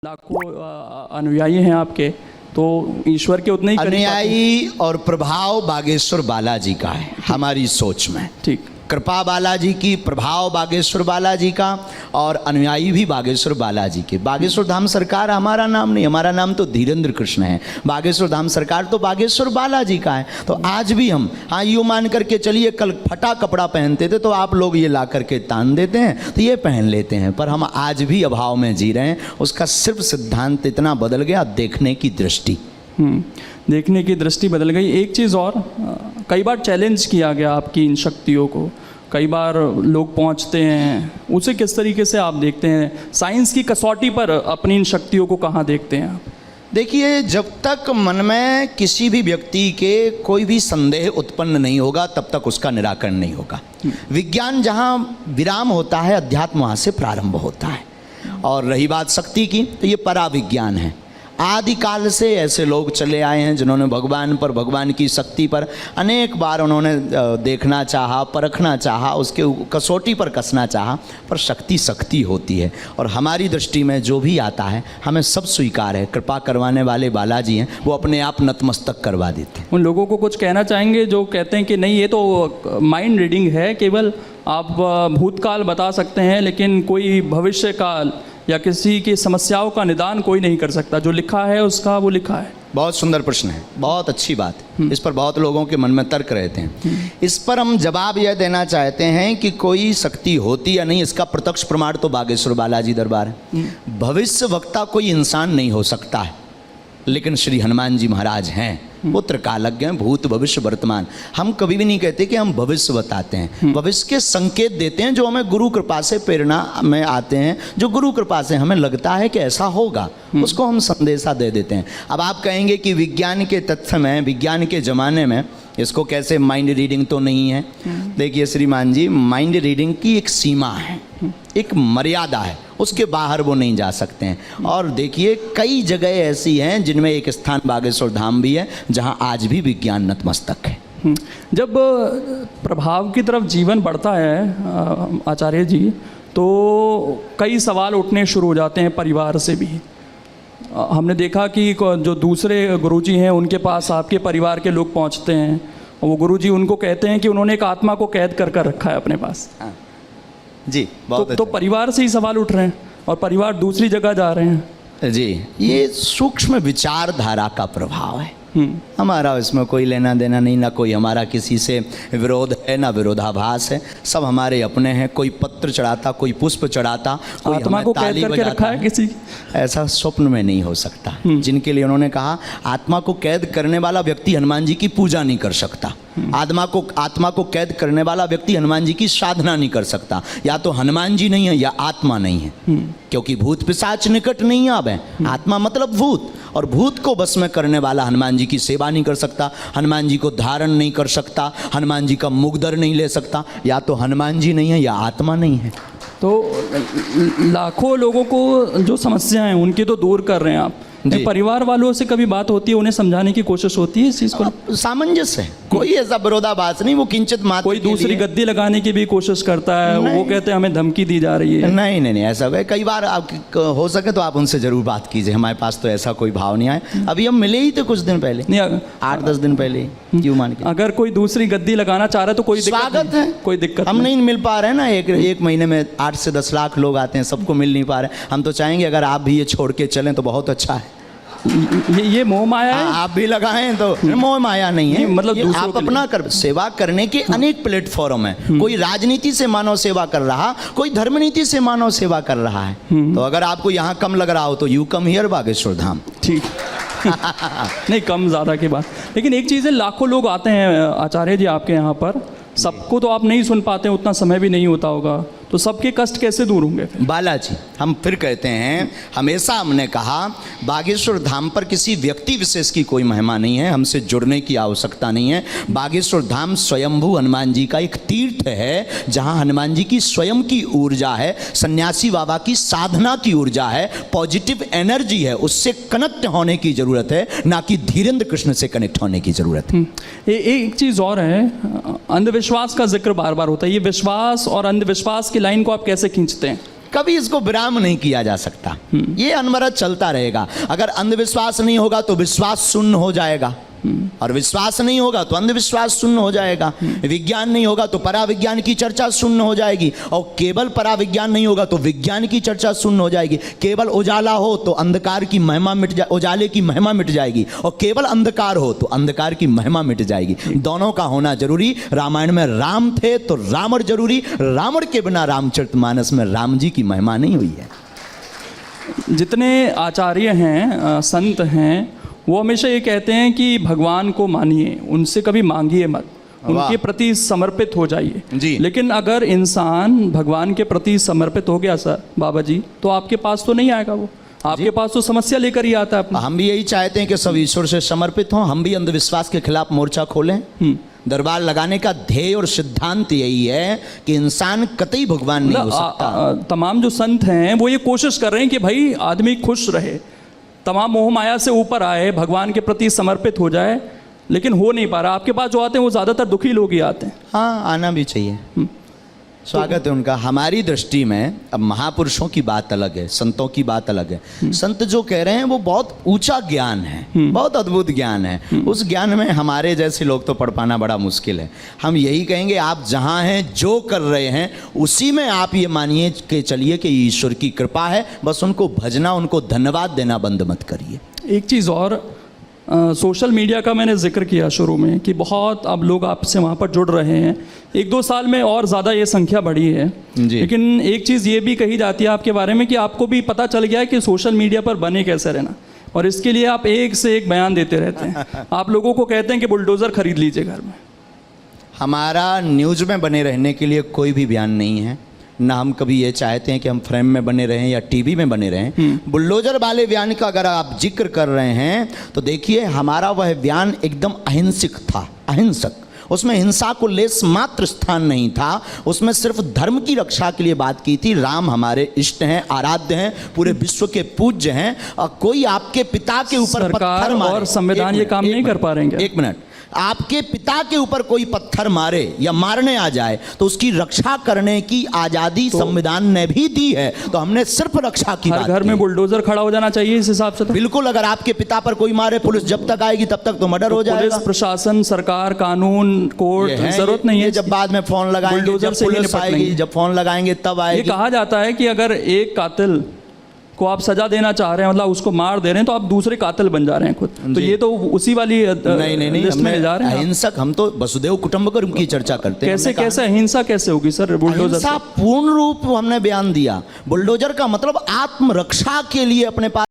लाखों अनुयायी हैं आपके, तो ईश्वर के उतने ही अनुयायी और प्रभाव बागेश्वर बालाजी का है हमारी सोच में। ठीक, कृपा बालाजी की, प्रभाव बागेश्वर बालाजी का और अनुयायी भी बागेश्वर बालाजी के। बागेश्वर धाम सरकार हमारा नाम नहीं, हमारा नाम तो धीरेन्द्र कृष्ण है। बागेश्वर धाम सरकार तो बागेश्वर बालाजी का है। तो आज भी हम यूँ मान करके चलिए, कल फटा कपड़ा पहनते थे तो आप लोग ये ला करके तान देते हैं तो ये पहन लेते हैं, पर हम आज भी अभाव में जी रहे हैं। उसका सिर्फ सिद्धांत इतना बदल गया, देखने की दृष्टि। देखने की दृष्टि बदल गई। एक चीज़ और, कई बार चैलेंज किया गया आपकी इन शक्तियों को, कई बार लोग पहुंचते हैं, उसे किस तरीके से आप देखते हैं? साइंस की कसौटी पर अपनी इन शक्तियों को कहाँ देखते हैं आप? देखिए, जब तक मन में किसी भी व्यक्ति के कोई भी संदेह उत्पन्न नहीं होगा तब तक उसका निराकरण नहीं होगा। विज्ञान जहाँ विराम होता है, अध्यात्म वहाँ से प्रारंभ होता है। और रही बात शक्ति की, तो ये पराविज्ञान है। आदिकाल से ऐसे लोग चले आए हैं जिन्होंने भगवान पर, भगवान की शक्ति पर अनेक बार उन्होंने देखना चाहा, परखना चाहा, उसके कसौटी पर कसना चाहा, पर शक्ति शक्ति होती है। और हमारी दृष्टि में जो भी आता है हमें सब स्वीकार है। कृपा करवाने वाले बालाजी हैं, वो अपने आप नतमस्तक करवा देते हैं। उन लोगों को कुछ कहना चाहेंगे जो कहते हैं कि नहीं, ये तो माइंड रीडिंग है, केवल आप भूतकाल बता सकते हैं लेकिन कोई भविष्य काल या किसी की समस्याओं का निदान कोई नहीं कर सकता, जो लिखा है उसका वो लिखा है? बहुत सुंदर प्रश्न है, बहुत अच्छी बात। इस पर बहुत लोगों के मन में तर्क रहते हैं। इस पर हम जवाब यह देना चाहते हैं कि कोई शक्ति होती या नहीं, इसका प्रत्यक्ष प्रमाण तो बागेश्वर बालाजी दरबार है। भविष्य वक्ता कोई इंसान नहीं हो सकता है, लेकिन श्री हनुमान जी महाराज हैं। वो त्रिकालज्ञ हैं, भूत भविष्य वर्तमान। हम कभी भी नहीं कहते कि हम भविष्य बताते हैं, भविष्य के संकेत देते हैं जो हमें गुरु कृपा से प्रेरणा में आते हैं, जो गुरु कृपा से हमें लगता है कि ऐसा होगा, उसको हम संदेशा दे देते हैं। अब आप कहेंगे कि विज्ञान के तथ्य में, विज्ञान के ज़माने में इसको कैसे माइंड रीडिंग तो नहीं है। देखिए श्रीमान जी, माइंड रीडिंग की एक सीमा है, एक मर्यादा है, उसके बाहर वो नहीं जा सकते हैं। और देखिए, कई जगह ऐसी हैं जिनमें एक स्थान बागेश्वर धाम भी है जहां आज भी विज्ञान नतमस्तक है। जब प्रभाव की तरफ जीवन बढ़ता है आचार्य जी, तो कई सवाल उठने शुरू हो जाते हैं परिवार से भी। हमने देखा कि जो दूसरे गुरुजी हैं उनके पास आपके परिवार के लोग पहुंचते हैं, वो गुरुजी उनको कहते हैं कि उन्होंने एक आत्मा को कैद कर कर रखा है अपने पास। जी, बहुत तो परिवार से ही सवाल उठ रहे हैं और परिवार दूसरी जगह जा रहे हैं। जी, ये सूक्ष्म विचारधारा का प्रभाव है। हमारा इसमें कोई लेना देना नहीं, ना कोई हमारा किसी से विरोध है, ना विरोधाभास है। सब हमारे अपने हैं। कोई पत्र चढ़ाता, कोई पुष्प चढ़ाता, कोई आत्मा को कैद करके रखा है किसी, ऐसा स्वप्न में नहीं हो सकता। जिनके लिए उन्होंने कहा आत्मा को कैद करने वाला व्यक्ति हनुमान जी की पूजा नहीं कर सकता, आत्मा को कैद करने वाला व्यक्ति हनुमान जी की साधना नहीं कर सकता। या तो हनुमान जी नहीं है या आत्मा नहीं है, क्योंकि भूत पिशाच निकट नहीं आवे। आत्मा मतलब भूत, और भूत को बस में करने वाला हनुमान जी की सेवा नहीं कर सकता, हनुमान जी को धारण नहीं कर सकता, हनुमान जी का मुगदर नहीं ले सकता। या तो हनुमान जी नहीं है या आत्मा नहीं है। तो लाखों लोगों को जो समस्या है उनकी तो दूर कर रहे हैं आप। परिवार वालों से कभी बात होती है, उन्हें समझाने की कोशिश होती है इस चीज़ को? सामंजस्य है, कोई ऐसा विरोधाभास नहीं। वो किंचित मात्र कोई दूसरी गद्दी लगाने की भी कोशिश करता है, वो कहते हैं हमें धमकी दी जा रही है। नहीं नहीं नहीं, ऐसा है। कई बार आप हो सके तो आप उनसे जरूर बात कीजिए। हमारे पास तो ऐसा कोई भाव नहीं आया। अभी हम मिले ही थे कुछ दिन पहले, 8-10 दिन पहले, क्यों मान के। अगर कोई दूसरी गद्दी लगाना चाह रहा है तो कोई स्वागत है, कोई दिक्कत। हम नहीं मिल पा रहे हैं ना, एक महीने में 8 से 10 लाख लोग आते हैं, सबको मिल नहीं पा रहे। हम तो चाहेंगे अगर आप भी ये छोड़ के चलें तो बहुत अच्छा है। ये मोह माया है। आप भी लगाएं तो मोह माया नहीं है, मतलब आप अपना सेवा करने के अनेक प्लेटफॉर्म है। कोई राजनीति से मानव सेवा कर रहा, कोई धर्मनीति से मानव सेवा कर रहा है। तो अगर आपको यहाँ कम लग रहा हो तो you come here Bageshwar Dham. ठीक नहीं, कम ज़्यादा की बात। लेकिन एक चीज़ है, लाखों लोग आते हैं आचार्य जी आपके यहाँ पर, सबको तो आप नहीं सुन पाते, उतना समय भी नहीं होता होगा, तो सबके कष्ट कैसे दूर होंगे? बालाजी, हम फिर कहते हैं, हमेशा हमने कहा बागेश्वर धाम पर किसी व्यक्ति विशेष की कोई महिमा नहीं है, हमसे जुड़ने की आवश्यकता नहीं है। बागेश्वर धाम स्वयंभू हनुमान जी का एक तीर्थ है, जहां हनुमान जी की स्वयं की ऊर्जा है, सन्यासी बाबा की साधना की ऊर्जा है, पॉजिटिव एनर्जी है। उससे कनेक्ट होने की जरूरत है, ना कि धीरेन्द्र कृष्ण से कनेक्ट होने की जरूरत है। एक चीज़ और है, अंधविश्वास का जिक्र बार बार होता है। ये विश्वास और अंधविश्वास की लाइन को आप कैसे खींचते हैं? कभी इसको विराम नहीं किया जा सकता। ये अनवरत चलता रहेगा। अगर अंधविश्वास नहीं होगा तो विश्वास शून्य हो जाएगा, और विश्वास नहीं होगा तो अंधविश्वास शून्य हो जाएगा। विज्ञान नहीं होगा तो पराविज्ञान की चर्चा शून्य हो जाएगी, और केवल पराविज्ञान नहीं होगा तो विज्ञान की चर्चा शून्य हो जाएगी। केवल उजाला हो तो अंधकार की महिमा मिट जाए, उजाले की महिमा मिट जाएगी, और केवल अंधकार हो तो अंधकार की महिमा मिट जाएगी। दोनों का होना जरूरी। रामायण में राम थे तो रावण जरूरी, रावण के बिना रामचरितमानस में राम जी की महिमा नहीं हुई है। जितने आचार्य हैं, संत हैं, वो हमेशा ये कहते हैं कि भगवान को मानिए, उनसे कभी मांगिए मत, उनके प्रति समर्पित हो जाइए जी। लेकिन अगर इंसान भगवान के प्रति समर्पित हो गया सर बाबा जी, तो आपके पास तो नहीं आएगा, वो आपके पास तो समस्या लेकर ही आता है अपना। हम भी यही चाहते हैं कि सब ईश्वर से समर्पित हों, हम भी अंधविश्वास के खिलाफ मोर्चा खोलें। दरबार लगाने का ध्येय और सिद्धांत यही है कि इंसान कतई भगवान नहीं हो सकता। तमाम जो संत हैं वो ये कोशिश कर रहे हैं कि भाई आदमी खुश रहे, तमाम मोह माया से ऊपर आए, भगवान के प्रति समर्पित हो जाए, लेकिन हो नहीं पा रहा। आपके पास जो आते हैं वो ज़्यादातर दुखी लोग ही आते हैं। हाँ, आना भी चाहिए, स्वागत है उनका। हमारी दृष्टि में अब महापुरुषों की बात अलग है, संतों की बात अलग है। संत जो कह रहे हैं वो बहुत ऊंचा ज्ञान है, बहुत अद्भुत ज्ञान है। उस ज्ञान में हमारे जैसे लोग तो पढ़ पाना बड़ा मुश्किल है। हम यही कहेंगे, आप जहाँ हैं, जो कर रहे हैं, उसी में आप ये मानिए कि चलिए कि ईश्वर की कृपा है। बस उनको भजना, उनको धन्यवाद देना बंद मत करिए। एक चीज़ और, सोशल मीडिया का मैंने जिक्र किया शुरू में कि बहुत अब लोग आपसे वहाँ पर जुड़ रहे हैं। 1-2 साल में और ज़्यादा ये संख्या बढ़ी है जी। लेकिन एक चीज़ ये भी कही जाती है आपके बारे में कि आपको भी पता चल गया है कि सोशल मीडिया पर बने कैसे रहना, और इसके लिए आप एक से एक बयान देते रहते हैं। आप लोगों को कहते हैं कि बुलडोज़र खरीद लीजिए घर में। हमारा न्यूज़ में बने रहने के लिए कोई भी बयान नहीं है, ना हम कभी ये चाहते हैं कि हम फ्रेम में बने रहें या टीवी में बने रहें। बुलडोजर वाले बयान का अगर आप जिक्र कर रहे हैं तो देखिए, हमारा वह बयान एकदम अहिंसक था, अहिंसक। उसमें हिंसा को लेस मात्र स्थान नहीं था, उसमें सिर्फ धर्म की रक्षा के लिए बात की थी। राम हमारे इष्ट हैं, आराध्य हैं, पूरे विश्व के पूज्य हैं, और कोई आपके पिता के ऊपर पत्थर मारे, और संविधान ये काम नहीं कर पा रहे हैं। एक मिनट, आपके पिता के ऊपर कोई पत्थर मारे या मारने आ जाए तो उसकी रक्षा करने की आजादी संविधान ने भी दी है। तो हमने सिर्फ रक्षा की बात की। घर में बुलडोजर खड़ा हो जाना चाहिए इस हिसाब से तो। बिल्कुल, अगर आपके पिता पर कोई मारे, पुलिस जब तक आएगी तब तक तो मर्डर हो जाएगा। पुलिस प्रशासन, सरकार, कानून, कोर्ट, जरूरत नहीं है। जब बाद में फोन लगाएंगे, बुलडोजर से पुलिस आएगी, जब फोन लगाएंगे तब आएगी। ये कहा जाता है कि अगर एक कातिल को आप सजा देना चाह रहे हैं, मतलब उसको मार दे रहे हैं, तो आप दूसरे कातिल बन जा रहे हैं खुद। तो ये तो उसी वाली नहीं, लिस्ट में जा रहे हैं। अहिंसक, हम तो वसुदेव कुटुंबकम की चर्चा करते हैं। कैसे अहिंसा कैसे होगी सर बुलडोजर से? पूर्ण रूप हमने बयान दिया। बुलडोजर का मतलब आत्मरक्षा के लिए अपने पास